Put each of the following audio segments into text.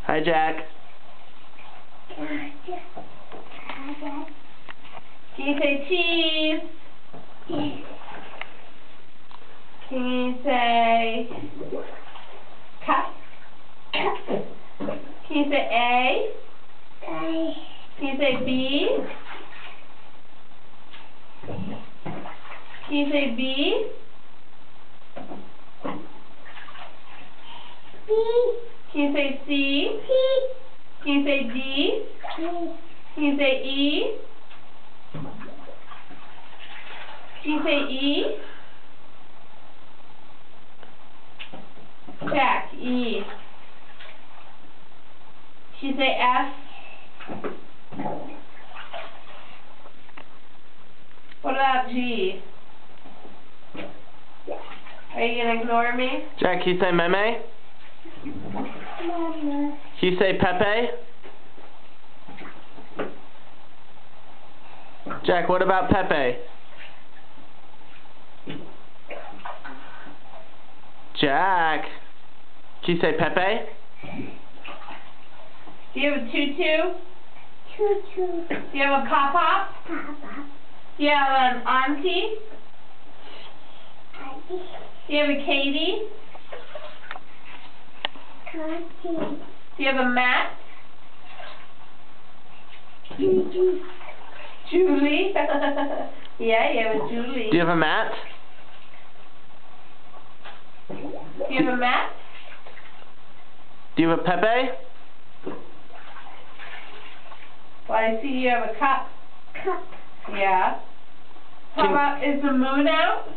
Hi, Jack. Can you say cheese? Can you say cup? Can you say A? Can you say B? Can you say B? Can you say C? Can you say D? Can you say E? Can you say E? Jack, E. Can you say F? What about G? Are you going to ignore me? Jack, can you say Meme? Can you say Pepe? Jack, what about Pepe? Jack, can you say Pepe? Do you have a tutu? Do you have a pop-pop? Do you have an auntie? Do you have a Katie? Do you have a Matt? Julie? Yeah, you have a Julie. Do you have a Matt? Do you have a Matt? Do you have a Pepe? Well, I see you have a cup. Yeah. How about, is the moon out?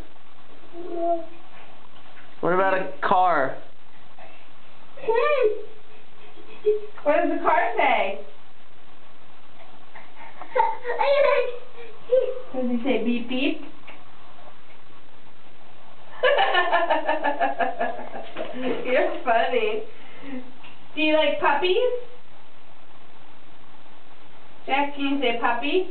What about a car? What does the car say? Does he say beep beep? You're funny. Do you like puppies? Jack, can you say puppy?